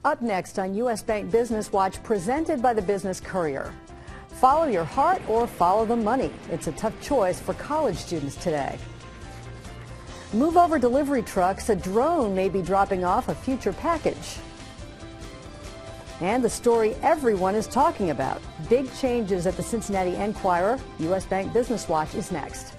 Up next on U.S. Bank Business Watch, presented by the Business Courier. Follow your heart or follow the money? It's a tough choice for college students today. Move over delivery trucks, a drone may be dropping off a future package. And the story everyone is talking about. Big changes at the Cincinnati Enquirer. U.S. Bank Business Watch is next.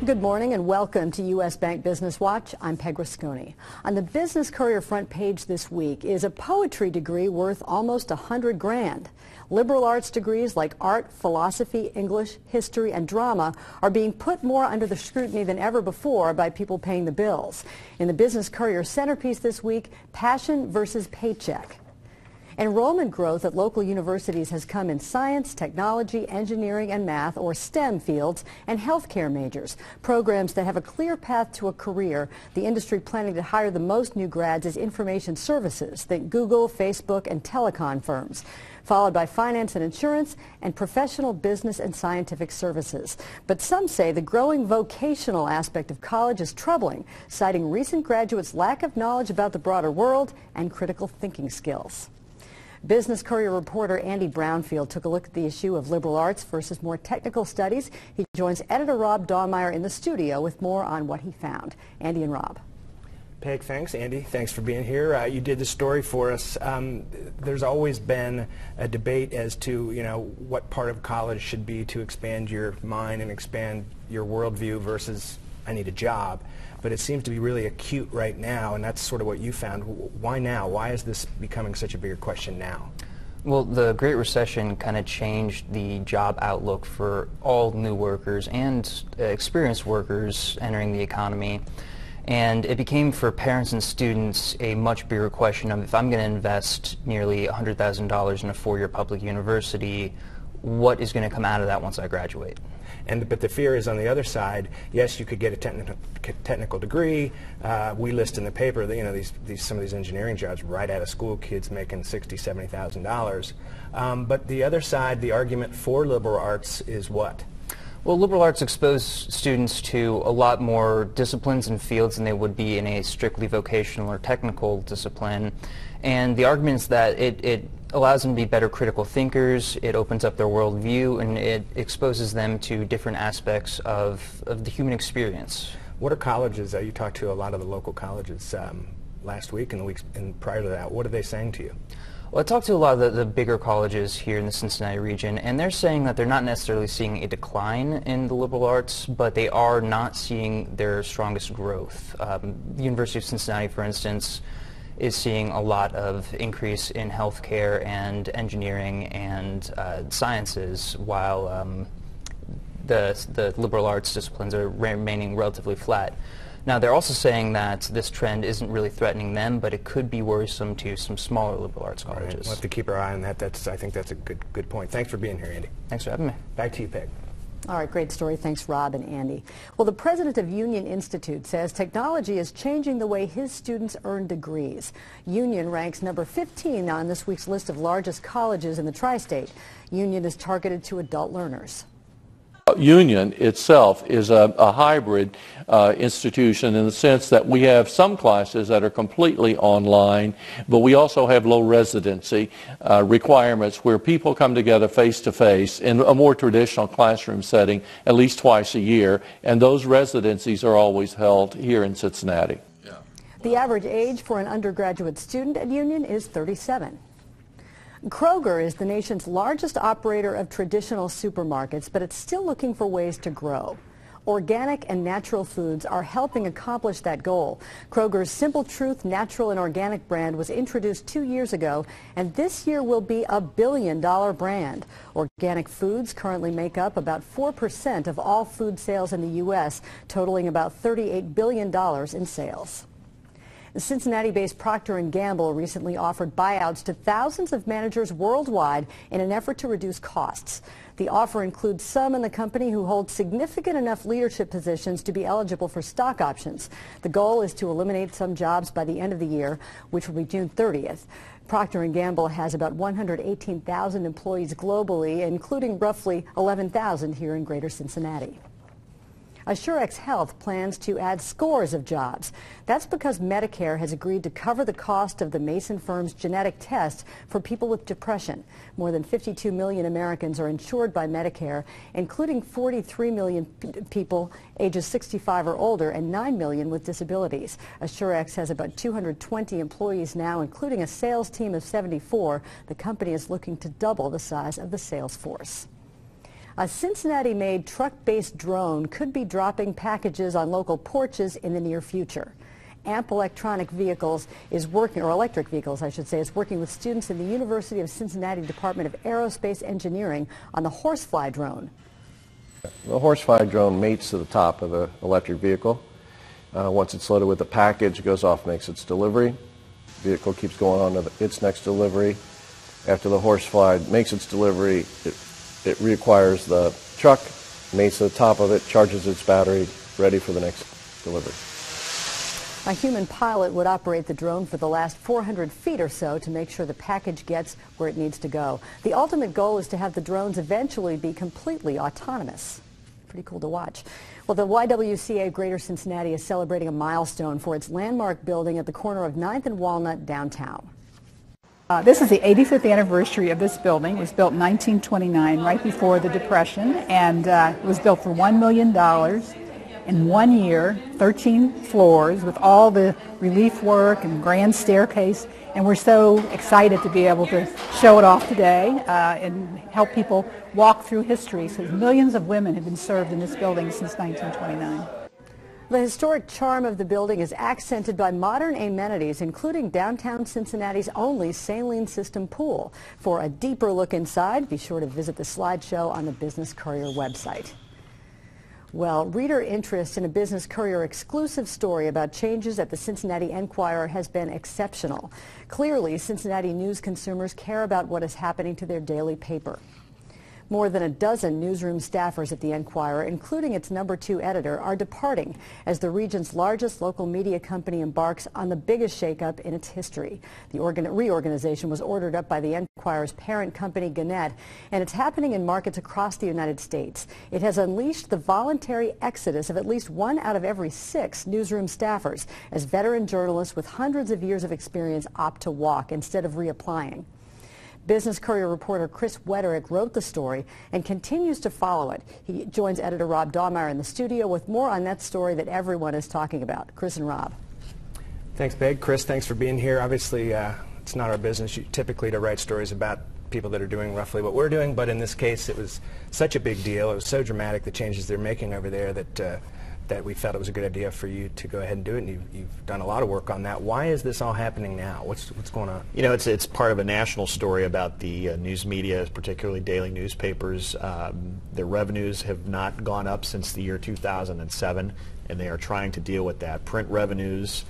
Good morning and welcome to U.S. Bank Business Watch. I'm Peg Rasconi. On the Business Courier front page this week is a poetry degree worth almost $100 grand. Liberal arts degrees like art, philosophy, English, history, and drama are being put more under the scrutiny than ever before by people paying the bills. In the Business Courier centerpiece this week, passion versus paycheck. Enrollment growth at local universities has come in science, technology, engineering, and math, or STEM fields, and healthcare majors, programs that have a clear path to a career. The industry planning to hire the most new grads is information services, think Google, Facebook, and telecom firms, followed by finance and insurance, and professional business and scientific services. But some say the growing vocational aspect of college is troubling, citing recent graduates' lack of knowledge about the broader world and critical thinking skills. Business Courier reporter Andy Brownfield took a look at the issue of liberal arts versus more technical studies. He joins editor Rob Dahlmeyer in the studio with more on what he found. Andy and Rob. Peg, thanks. Andy, thanks for being here. You did the story for us. There's always been a debate as to, what part of college should be to expand your mind and expand your worldview versus I need a job. But it seems to be really acute right now, and that's sort of what you found. Why now? Why is this becoming such a bigger question now? Well, the Great Recession kind of changed the job outlook for all new workers and experienced workers entering the economy. And it became, for parents and students, a much bigger question of, if I'm going to invest nearly $100,000 in a four-year public university, what is going to come out of that once I graduate? But the fear is on the other side. Yes, you could get a technical degree. We list in the paper that some of these engineering jobs right out of school, kids making $60,000, $70,000. But the other side, the argument for liberal arts is what? Well, liberal arts expose students to a lot more disciplines and fields than they would be in a strictly vocational or technical discipline. And the argument is that it allows them to be better critical thinkers, it opens up their worldview, and it exposes them to different aspects of the human experience. What are colleges? You talked to a lot of the local colleges last week and the weeks prior to that. What are they saying to you? Well, I talked to a lot of the bigger colleges here in the Cincinnati region, and they're saying that they're not necessarily seeing a decline in the liberal arts, but they are not seeing their strongest growth. The University of Cincinnati, for instance, is seeing a lot of increase in healthcare and engineering and sciences, while the liberal arts disciplines are remaining relatively flat. Now, they're also saying that this trend isn't really threatening them, but it could be worrisome to some smaller liberal arts colleges. Right. We'll have to keep our eye on that. I think that's a good point. Thanks for being here, Andy. Thanks for having me. Back to you, Peg. All right, great story. Thanks, Rob and Andy. Well, the president of Union Institute says technology is changing the way his students earn degrees. Union ranks number 15 on this week's list of largest colleges in the tri-state. Union is targeted to adult learners. Union itself is a hybrid institution in the sense that we have some classes that are completely online, but we also have low residency requirements where people come together face-to-face in a more traditional classroom setting at least twice a year, and those residencies are always held here in Cincinnati. The average age for an undergraduate student at Union is 37. Kroger is the nation's largest operator of traditional supermarkets, but it's still looking for ways to grow. Organic and natural foods are helping accomplish that goal. Kroger's Simple Truth Natural and Organic brand was introduced 2 years ago, and this year will be a billion-dollar brand. Organic foods currently make up about 4% of all food sales in the U.S., totaling about $38 billion in sales. The Cincinnati-based Procter & Gamble recently offered buyouts to thousands of managers worldwide in an effort to reduce costs. The offer includes some in the company who hold significant enough leadership positions to be eligible for stock options. The goal is to eliminate some jobs by the end of the year, which will be June 30th. Procter & Gamble has about 118,000 employees globally, including roughly 11,000 here in Greater Cincinnati. Assurex Health plans to add scores of jobs. That's because Medicare has agreed to cover the cost of the Mason firm's genetic test for people with depression. More than 52 million Americans are insured by Medicare, including 43 million people ages 65 or older and 9 million with disabilities. Assurex has about 220 employees now, including a sales team of 74. The company is looking to double the size of the sales force. A Cincinnati-made truck-based drone could be dropping packages on local porches in the near future. AMP Electric Vehicles, is working with students in the University of Cincinnati Department of Aerospace Engineering on the Horsefly drone. The Horsefly drone mates to the top of the electric vehicle. Once it's loaded with a package, it goes off, makes its delivery. The vehicle keeps going on to its next delivery. After the Horsefly makes its delivery, it reacquires the truck, mates to the top of it, charges its battery, ready for the next delivery. A human pilot would operate the drone for the last 400 feet or so to make sure the package gets where it needs to go. The ultimate goal is to have the drones eventually be completely autonomous. Pretty cool to watch. Well, the YWCA Greater Cincinnati is celebrating a milestone for its landmark building at the corner of 9th and Walnut downtown. This is the 85th anniversary of this building. It was built in 1929, right before the Depression, and it was built for $1 million in 1 year, 13 floors, with all the relief work and grand staircase. And we're so excited to be able to show it off today and help people walk through history, because millions of women have been served in this building since 1929. The historic charm of the building is accented by modern amenities, including downtown Cincinnati's only saline system pool. For a deeper look inside, be sure to visit the slideshow on the Business Courier website. Well, reader interest in a Business Courier exclusive story about changes at the Cincinnati Enquirer has been exceptional. Clearly, Cincinnati news consumers care about what is happening to their daily paper. More than a dozen newsroom staffers at the Enquirer, including its #2 editor, are departing as the region's largest local media company embarks on the biggest shakeup in its history. The reorganization was ordered up by the Enquirer's parent company, Gannett, and it's happening in markets across the United States. It has unleashed the voluntary exodus of at least 1 out of every 6 newsroom staffers as veteran journalists with hundreds of years of experience opt to walk instead of reapplying. Business Courier reporter Chris Wetterick wrote the story and continues to follow it. He joins editor Rob Dawmeyer in the studio with more on that story that everyone is talking about. Chris and Rob. Thanks, Peg. Chris, thanks for being here. Obviously, it's not our business typically to write stories about people that are doing roughly what we're doing, but in this case, it was such a big deal. It was so dramatic, the changes they're making over there, that we felt it was a good idea for you to go ahead and do it, and you've done a lot of work on that. Why is this all happening now? What's going on? You know, it's part of a national story about the news media, particularly daily newspapers. Their revenues have not gone up since the year 2007, and they are trying to deal with that. Print revenues,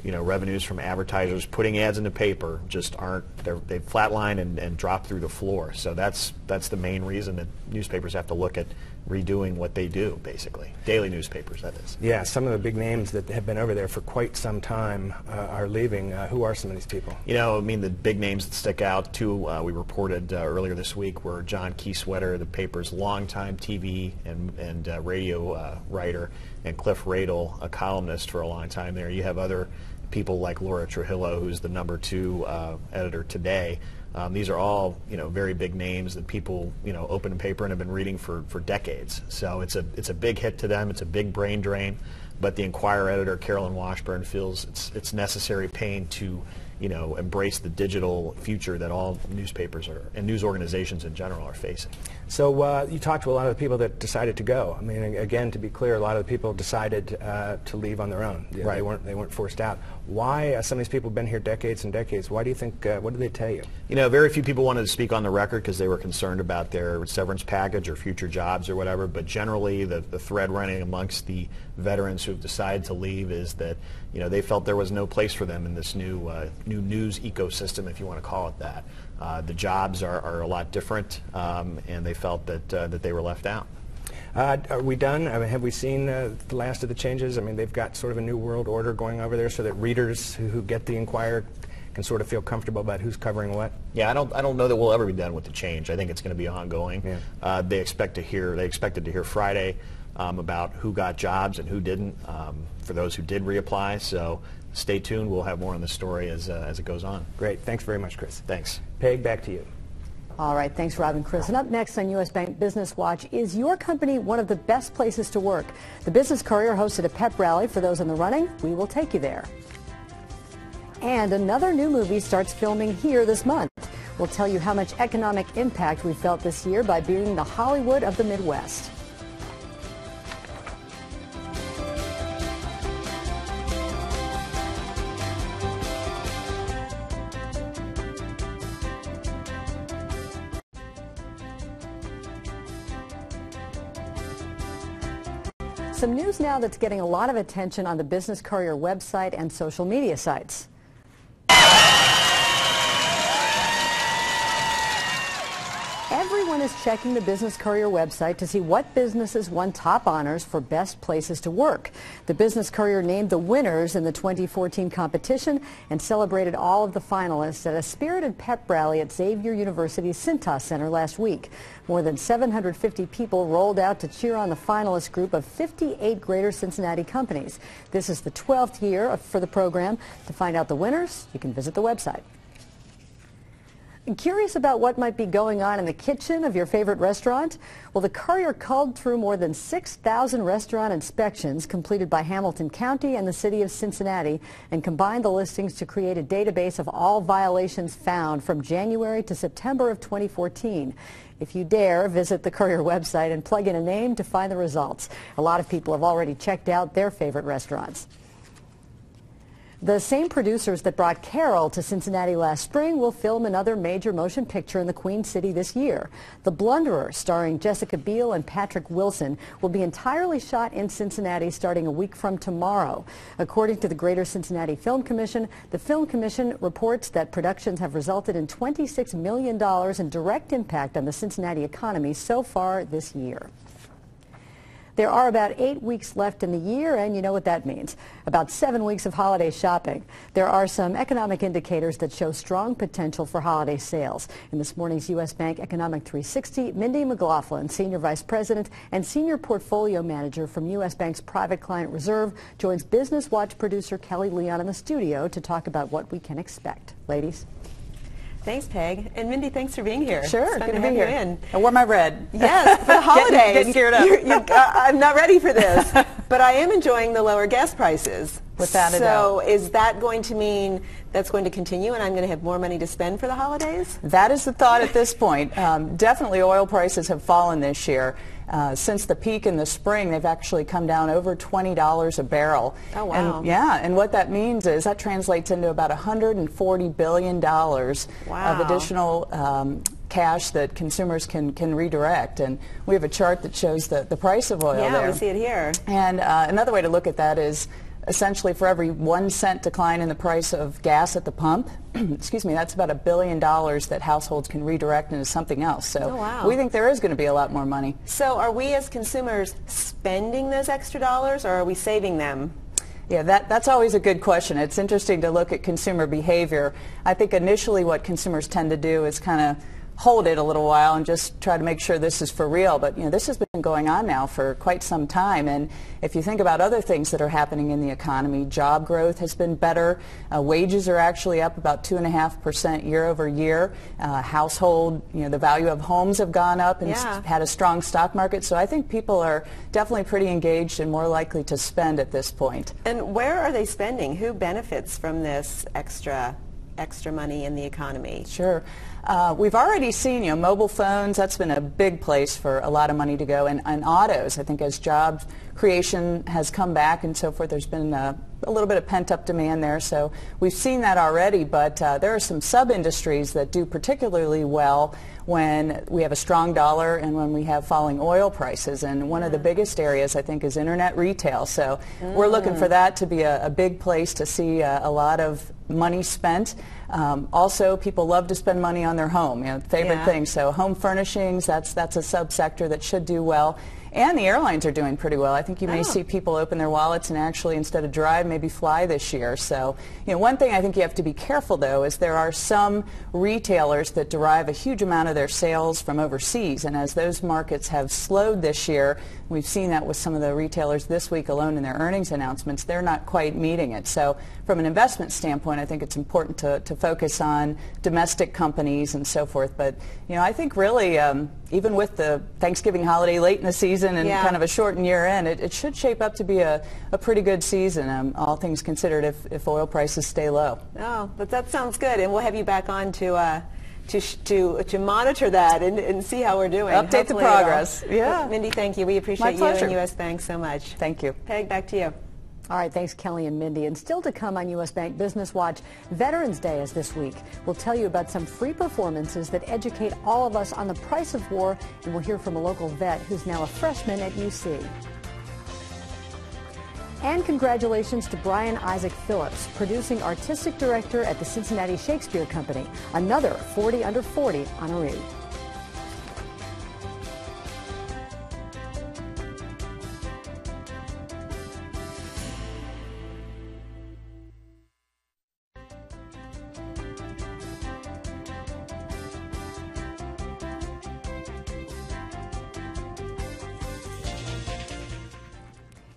revenues from advertisers putting ads in the paper just aren't, they've flatlined and dropped through the floor. So that's the main reason that newspapers have to look at redoing what they do, basically. Daily newspapers, that is. Yeah, some of the big names that have been over there for quite some time are leaving. Who are some of these people? The big names that stick out, too, we reported earlier this week, were John Kieswetter, the paper's longtime TV and radio writer, and Cliff Radel, a columnist for a long time there. You have other people like Laura Trujillo, who's the #2 editor today. These are all, very big names that people, open a paper and have been reading for decades. So it's a big hit to them. It's a big brain drain. But the Enquirer editor, Carolyn Washburn, feels it's necessary pain to embrace the digital future that all newspapers and news organizations in general are facing. So you talked to a lot of the people that decided to go. I mean, again, to be clear, a lot of the people decided to leave on their own. Right. They weren't forced out. Why? Some of these people have been here decades and decades. Why do you think? What did they tell you? Very few people wanted to speak on the record because they were concerned about their severance package or future jobs or whatever. But generally, the thread running amongst the veterans who have decided to leave is that they felt there was no place for them in this new news ecosystem, if you want to call it that. The jobs are a lot different, and they felt that they were left out. Are we done? I mean, have we seen the last of the changes? I mean, they've got sort of a new world order going over there so that readers who get the Inquirer can sort of feel comfortable about who's covering what? Yeah, I don't know that we'll ever be done with the change. I think it's going to be ongoing. Yeah. They expected to hear Friday about who got jobs and who didn't, for those who did reapply. So stay tuned. We'll have more on the story as it goes on. Great. Thanks very much, Chris. Thanks. Peg, back to you. All right. Thanks, Rob and Chris. And up next on U.S. Bank Business Watch, is your company one of the best places to work? The Business Courier hosted a pep rally for those in the running. We will take you there. And another new movie starts filming here this month. We'll tell you how much economic impact we felt this year by being the Hollywood of the Midwest. Some news now that's getting a lot of attention on the Business Courier website and social media sites. Everyone is checking the Business Courier website to see what businesses won top honors for best places to work. The Business Courier named the winners in the 2014 competition and celebrated all of the finalists at a spirited pep rally at Xavier University's Cintas Center last week. More than 750 people rolled out to cheer on the finalist group of 58 greater Cincinnati companies. This is the 12th year for the program. To find out the winners, you can visit the website. Curious about what might be going on in the kitchen of your favorite restaurant? Well, the Courier culled through more than 6,000 restaurant inspections completed by Hamilton County and the city of Cincinnati and combined the listings to create a database of all violations found from January to September of 2014. If you dare, visit the Courier website and plug in a name to find the results. A lot of people have already checked out their favorite restaurants. The same producers that brought Carol to Cincinnati last spring will film another major motion picture in the Queen City this year. The Blunderer, starring Jessica Biel and Patrick Wilson, will be entirely shot in Cincinnati starting a week from tomorrow. According to the Greater Cincinnati Film Commission, the Film Commission reports that productions have resulted in $26 million in direct impact on the Cincinnati economy so far this year. There are about 8 weeks left in the year, and you know what that means. About 7 weeks of holiday shopping. There are some economic indicators that show strong potential for holiday sales. In this morning's U.S. Bank Economic 360, Mindy McLaughlin, Senior Vice President and Senior Portfolio Manager from U.S. Bank's Private Client Reserve, joins Business Watch producer Kelly Leon in the studio to talk about what we can expect. Ladies. Thanks, Peg. And Mindy, thanks for being here. Sure, it's good to be here. In. I wore my red. Yes, for the holidays. Getting geared up. I'm not ready for this, but I am enjoying the lower gas prices. Without a doubt. So is that going to mean that's going to continue and I'm going to have more money to spend for the holidays? That is the thought at this point. Definitely oil prices have fallen this year. Since the peak in the spring, they've actually come down over $20 a barrel. Oh, wow. And what that means is that translates into about $140 billion of additional cash that consumers can redirect. And we have a chart that shows the price of oil there. Yeah, we see it here. And another way to look at that is essentially for every 1 cent decline in the price of gas at the pump, excuse me, that's about $1 billion that households can redirect into something else. So we think there is going to be a lot more money. So are we as consumers spending those extra dollars or are we saving them? Yeah, that's always a good question. It's interesting to look at consumer behavior. I think initially what consumers tend to do is kind of hold it a little while and just try to make sure this is for real. But this has been going on now for quite some time. And if you think about other things that are happening in the economy, job growth has been better. Wages are actually up about 2.5% year over year. Household, the value of homes have gone up and had a strong stock market. So I think people are definitely pretty engaged and more likely to spend at this point. And where are they spending? Who benefits from this extra extra money in the economy? Sure. We've already seen, mobile phones, that's been a big place for a lot of money to go. And autos, I think as job creation has come back and so forth, there's been a little bit of pent-up demand there. So we've seen that already, but there are some sub-industries that do particularly well when we have a strong dollar and when we have falling oil prices. And one of the biggest areas, I think, is internet retail. So we're looking for that to be a big place to see a lot of money spent. Also, people love to spend money on their home, favorite thing. So home furnishings, that's a subsector that should do well. And the airlines are doing pretty well. I think you may see people open their wallets and actually, instead of drive, maybe fly this year. So, one thing I think you have to be careful, though, is there are some retailers that derive a huge amount of their sales from overseas. And as those markets have slowed this year, we've seen that with some of the retailers this week alone in their earnings announcements, they're not quite meeting it. So from an investment standpoint, I think it's important to focus on domestic companies and so forth. But, I think really, even with the Thanksgiving holiday late in the season and kind of a shortened year end, it should shape up to be a pretty good season, all things considered, if oil prices stay low. Oh, but that sounds good. And we'll have you back on to monitor that and see how we're doing. Update the progress. Yeah. Mindy, thank you. We appreciate you and U.S. Bank so much. Thank you. Peg, back to you. All right, thanks Kelly and Mindy. And still to come on U.S. Bank Business Watch, Veterans Day is this week. We'll tell you about some free performances that educate all of us on the price of war, and we'll hear from a local vet who's now a freshman at UC. And congratulations to Brian Isaac Phillips, producing artistic director at the Cincinnati Shakespeare Company, another 40 under 40 honoree.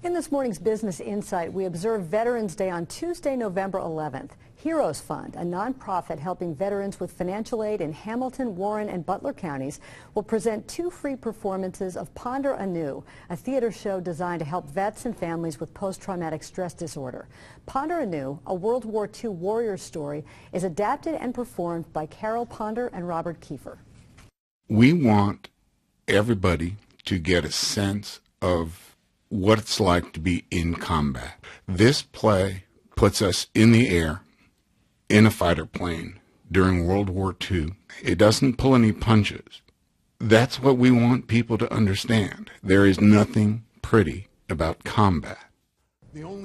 In this morning's Business Insight, we observe Veterans Day on Tuesday, November 11th. Heroes Fund, a nonprofit helping veterans with financial aid in Hamilton, Warren, and Butler counties, will present 2 free performances of Ponder Anew, a theater show designed to help vets and families with post-traumatic stress disorder. Ponder Anew, a World War II warrior story, is adapted and performed by Carol Ponder and Robert Kiefer. We want everybody to get a sense of what it's like to be in combat. This play puts us in the air in a fighter plane during World War II. It doesn't pull any punches. That's what we want people to understand. There is nothing pretty about combat. Well,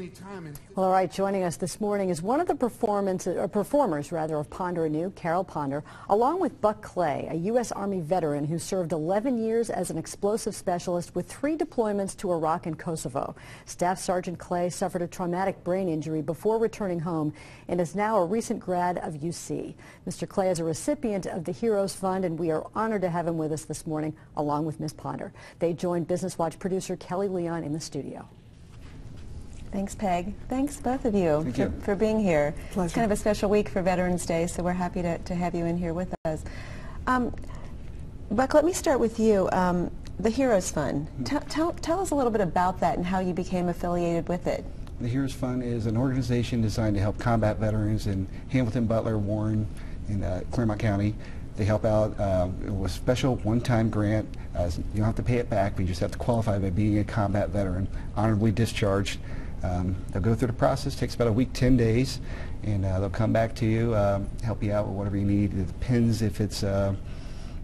all right, joining us this morning is one of the performers of Ponder Anew, Carol Ponder, along with Buck Clay, a U.S. Army veteran who served 11 years as an explosive specialist with 3 deployments to Iraq and Kosovo. Staff Sergeant Clay suffered a traumatic brain injury before returning home and is now a recent grad of UC. Mr. Clay is a recipient of the Heroes Fund, and we are honored to have him with us this morning, along with Ms. Ponder. They joined Business Watch producer Kelly Leon in the studio. Thanks, Peg. Thanks, both of you, for being here. Pleasure. It's kind of a special week for Veterans Day, so we're happy to have you in here with us. Buck, let me start with you. The Heroes Fund. Tell us a little bit about that and how you became affiliated with it. The Heroes Fund is an organization designed to help combat veterans in Hamilton, Butler, Warren, and Claremont County. They help out with a special one-time grant. You don't have to pay it back, but you just have to qualify by being a combat veteran, honorably discharged. They'll go through the process, takes about a week, 10 days, and they'll come back to you, help you out with whatever you need. It depends if it's,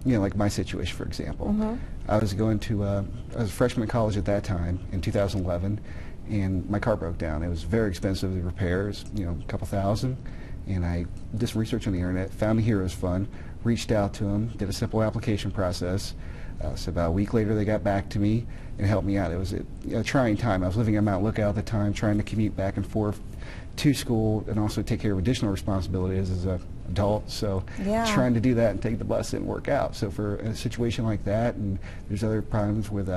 like my situation, for example. I was I was a freshman in college at that time in 2011, and my car broke down. It was very expensive to repair, a couple $1,000, and I did some research on the internet, found the Heroes Fund, reached out to them, did a simple application process. So about a week later, they got back to me and helped me out. It was a trying time. I was living in Mount Lookout at the time, trying to commute back and forth to school and also take care of additional responsibilities as an adult. So trying to do that and take the bus didn't work out. So for a situation like that, and there's other problems with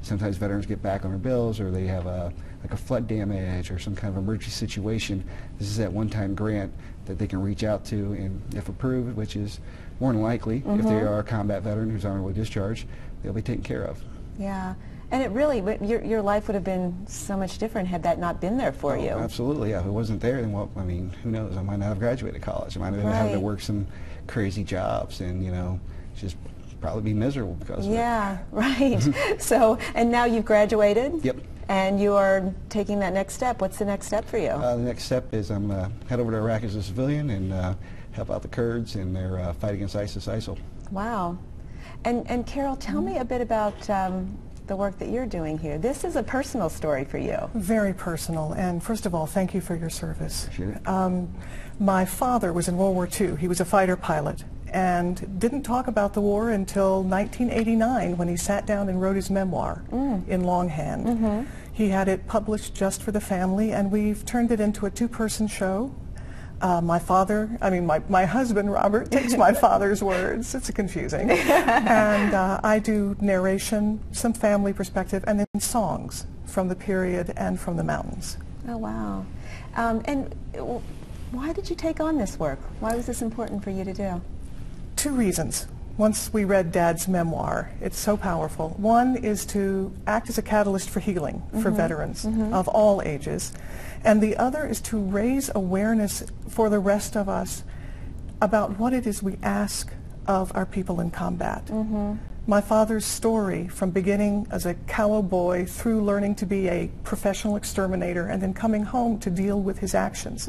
sometimes veterans get back on their bills, or they have like a flood damage or some kind of emergency situation. This is that one-time grant that they can reach out to, and if approved, which is more than likely, if they are a combat veteran who's honorably discharged, they'll be taken care of. Yeah. And it really, your life would have been so much different had that not been there for you. Absolutely. Yeah, if it wasn't there, then what? I mean, who knows? I might not have graduated college. I might have been having to work some crazy jobs, and just probably be miserable because of it. Yeah, right. So, and now you've graduated. Yep. And you are taking that next step. What's the next step for you? The next step is I'm head over to Iraq as a civilian and help out the Kurds in their fight against ISIL. Wow. And Carol, tell me a bit about the work that you're doing here. This is a personal story for you. Very personal, and first of all, thank you for your service. Appreciate it. My father was in World War II. He was a fighter pilot and didn't talk about the war until 1989 when he sat down and wrote his memoir in longhand. He had it published just for the family, and we've turned it into a two-person show. My husband, Robert, takes my father's words. It's confusing. And I do narration, some family perspective, and then songs from the period and from the mountains. Oh, wow. And why did you take on this work? Why was this important for you to do? Two reasons. Once we read Dad's memoir, it's so powerful. One is to act as a catalyst for healing for veterans of all ages. And the other is to raise awareness for the rest of us about what it is we ask of our people in combat. My father's story, from beginning as a cowboy through learning to be a professional exterminator and then coming home to deal with his actions.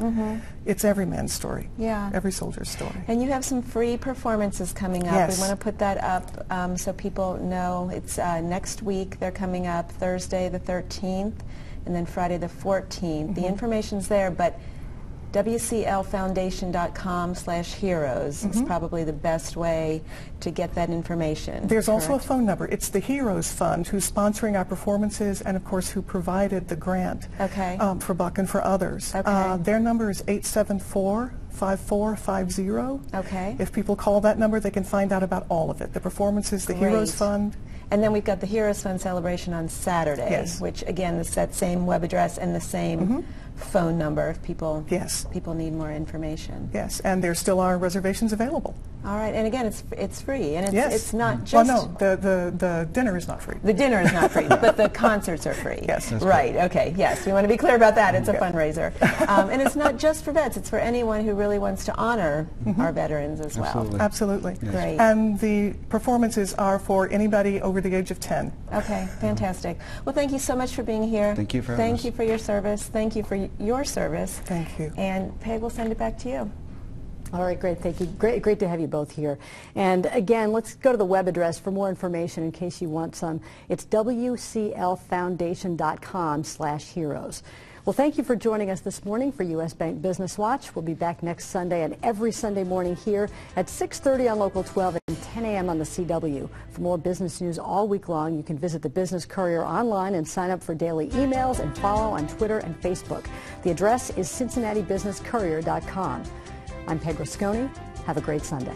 It's every man's story. Yeah. Every soldier's story. And you have some free performances coming up. Yes. We want to put that up so people know. It's next week. They're coming up Thursday the 13th and then Friday the 14th. The information's there, but WCLFoundation.com/heroes is probably the best way to get that information. There's also a phone number. It's the Heroes Fund who's sponsoring our performances and, of course, who provided the grant for Buck and for others. Their number is 874-5450. Okay. If people call that number, they can find out about all of it. The performances, the Heroes Fund. And then we've got the Heroes Fund celebration on Saturday, which, again, is that same web address and the same phone number if people need more information. Yes, and there still are reservations available. All right, and again, it's free, and it's not just... Well, no, the dinner is not free. The dinner is not free, but the concerts are free. Yes. Right, okay, yes, we want to be clear about that. It's a fundraiser. And it's not just for vets, it's for anyone who really wants to honor our veterans as well. Absolutely. Yes. Great. And the performances are for anybody over the age of 10. Okay, fantastic. Well, thank you so much for being here. Thank you for having us. Thank you for your service. Thank you for your service. Thank you. And Peg will send it back to you. All right, great. Thank you. Great to have you both here. And again, let's go to the web address for more information in case you want some. It's WCLFoundation.com/heroes. Well, thank you for joining us this morning for U.S. Bank Business Watch. We'll be back next Sunday and every Sunday morning here at 6:30 on Local 12 and 10 a.m. on the CW. For more business news all week long, you can visit the Business Courier online and sign up for daily emails and follow on Twitter and Facebook. The address is CincinnatiBusinessCourier.com. I'm Peg Rasconi. Have a great Sunday.